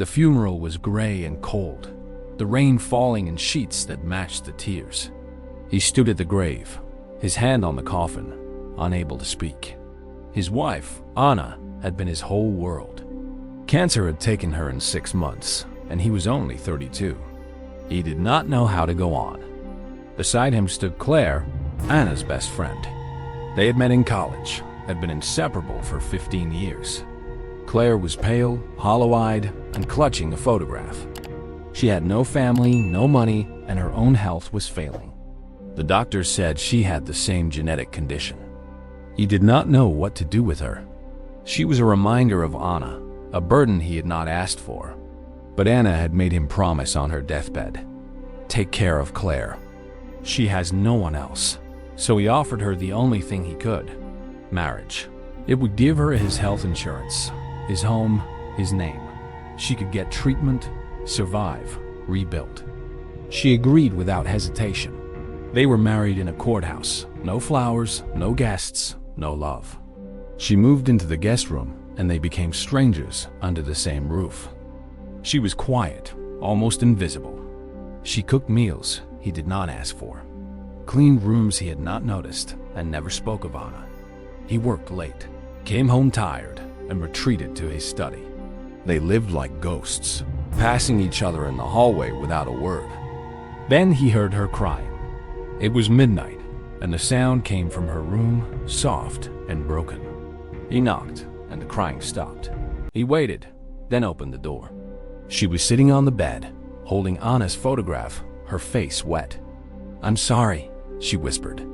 The funeral was gray and cold, the rain falling in sheets that matched the tears. He stood at the grave, his hand on the coffin, unable to speak. His wife, Anna, had been his whole world. Cancer had taken her in 6 months, and he was only 32. He did not know how to go on. Beside him stood Claire, Anna's best friend. They had met in college, had been inseparable for 15 years. Claire was pale, hollow-eyed, and clutching a photograph. She had no family, no money, and her own health was failing. The doctors said she had the same genetic condition. He did not know what to do with her. She was a reminder of Anna, a burden he had not asked for. But Anna had made him promise on her deathbed. Take care of Claire. She has no one else. So he offered her the only thing he could, marriage. It would give her his health insurance, his home, his name. She could get treatment, survive, rebuild. She agreed without hesitation. They were married in a courthouse. No flowers, no guests, no love. She moved into the guest room, and they became strangers under the same roof. She was quiet, almost invisible. She cooked meals he did not ask for, cleaned rooms he had not noticed, and never spoke of Anna. He worked late, came home tired, and retreated to his study. They lived like ghosts, passing each other in the hallway without a word. Then he heard her crying. It was midnight, and the sound came from her room, soft and broken. He knocked, and the crying stopped. He waited, then opened the door. She was sitting on the bed, holding Anna's photograph, her face wet. "I'm sorry," she whispered.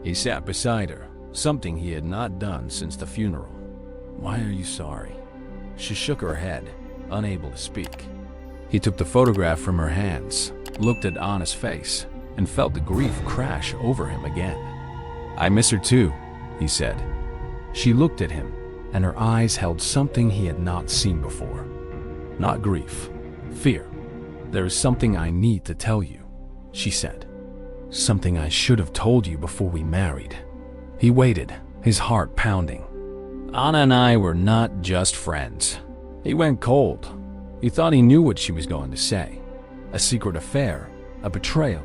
He sat beside her, something he had not done since the funeral. "Why are you sorry?" She shook her head, unable to speak. He took the photograph from her hands, looked at Anna's face, and felt the grief crash over him again. "I miss her too," he said. She looked at him, and her eyes held something he had not seen before. Not grief, fear. "There is something I need to tell you," she said. "Something I should have told you before we married." He waited, his heart pounding. Anna and I were not just friends. He went cold. He thought he knew what she was going to say. A secret affair, a betrayal,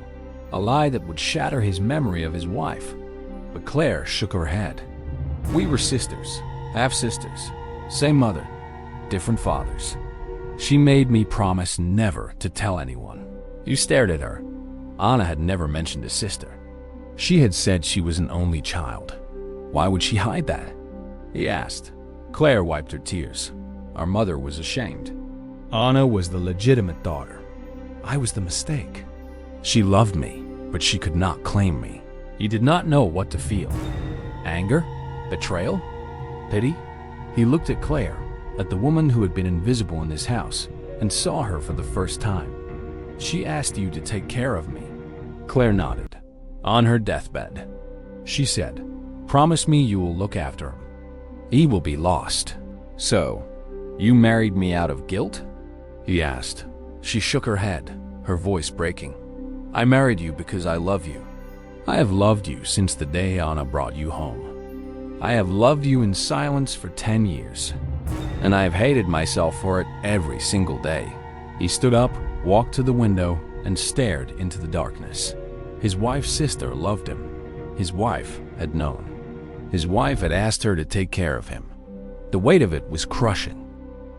a lie that would shatter his memory of his wife. But Claire shook her head. "We were sisters, half-sisters, same mother, different fathers. She made me promise never to tell anyone." He stared at her. Anna had never mentioned a sister. She had said she was an only child. Why would she hide that? He asked. Claire wiped her tears. Our mother was ashamed. Anna was the legitimate daughter. I was the mistake. She loved me, but she could not claim me. He did not know what to feel. Anger? Betrayal? Pity? He looked at Claire, at the woman who had been invisible in this house, and saw her for the first time. "She asked you to take care of me." Claire nodded. "On her deathbed," she said, "promise me you will look after him. He will be lost." "So, you married me out of guilt?" he asked. She shook her head, her voice breaking. "I married you because I love you. I have loved you since the day Anna brought you home. I have loved you in silence for 10 years, and I have hated myself for it every single day." He stood up, walked to the window, and stared into the darkness. His wife's sister loved him. His wife had known. His wife had asked her to take care of him. The weight of it was crushing.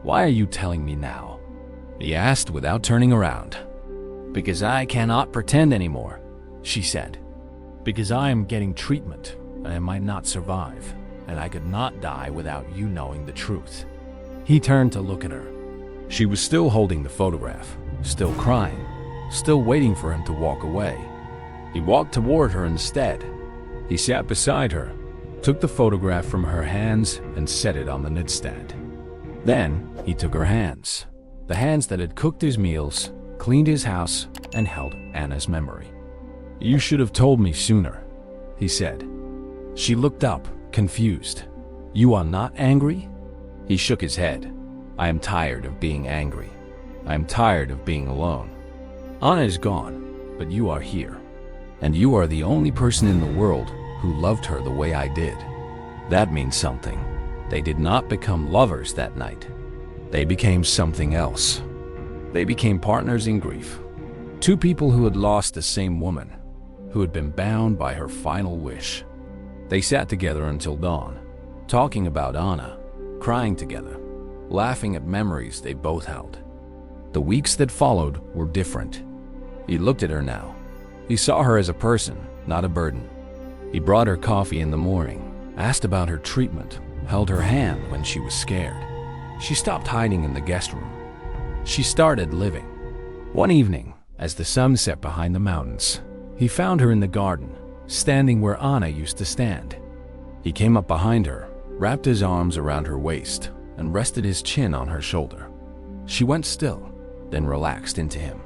"Why are you telling me now?" he asked without turning around. "Because I cannot pretend anymore," she said. "Because I am getting treatment, and I might not survive, and I could not die without you knowing the truth." He turned to look at her. She was still holding the photograph, still crying, still waiting for him to walk away. He walked toward her instead. He sat beside her, took the photograph from her hands, and set it on the nightstand. Then he took her hands, the hands that had cooked his meals, cleaned his house, and held Anna's memory. "You should have told me sooner," he said. She looked up, confused. "You are not angry?" He shook his head. "I am tired of being angry. I am tired of being alone. Anna is gone, but you are here. And you are the only person in the world who loved her the way I did. That means something." They did not become lovers that night. They became something else. They became partners in grief. Two people who had lost the same woman, who had been bound by her final wish. They sat together until dawn, talking about Anna, crying together, laughing at memories they both held. The weeks that followed were different. He looked at her now. He saw her as a person, not a burden. He brought her coffee in the morning, asked about her treatment, held her hand when she was scared. She stopped hiding in the guest room. She started living. One evening, as the sun set behind the mountains, he found her in the garden, standing where Anna used to stand. He came up behind her, wrapped his arms around her waist, and rested his chin on her shoulder. She went still, then relaxed into him.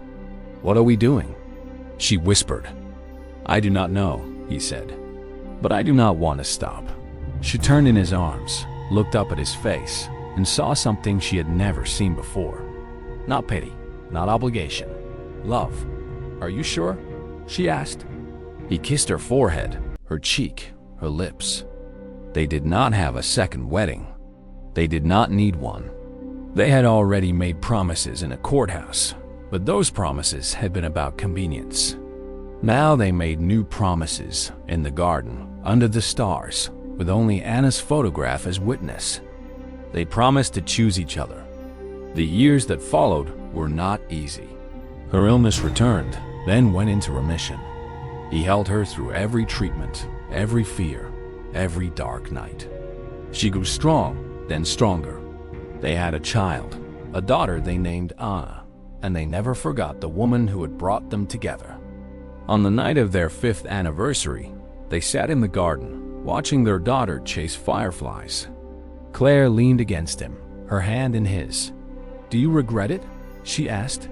"What are we doing?" she whispered. "I do not know," he said, "but I do not want to stop." She turned in his arms, looked up at his face, and saw something she had never seen before. Not pity, not obligation. Love. "Are you sure?" she asked. He kissed her forehead, her cheek, her lips. They did not have a second wedding. They did not need one. They had already made promises in a courthouse, but those promises had been about convenience. Now they made new promises in the garden, under the stars, with only Anna's photograph as witness. They promised to choose each other. The years that followed were not easy. Her illness returned, then went into remission. He held her through every treatment, every fear, every dark night. She grew strong, then stronger. They had a child, a daughter they named Anna, and they never forgot the woman who had brought them together. On the night of their 5th anniversary, they sat in the garden, watching their daughter chase fireflies. Claire leaned against him, her hand in his. "Do you regret it?" she asked.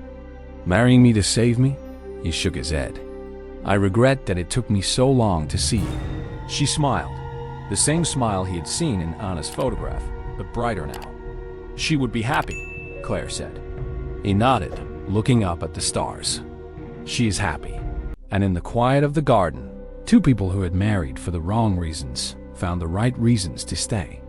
"Marrying me to save me?" He shook his head. "I regret that it took me so long to see you." She smiled, the same smile he had seen in Anna's photograph, but brighter now. "She would be happy," Claire said. He nodded, looking up at the stars. "She is happy." And in the quiet of the garden, two people who had married for the wrong reasons found the right reasons to stay.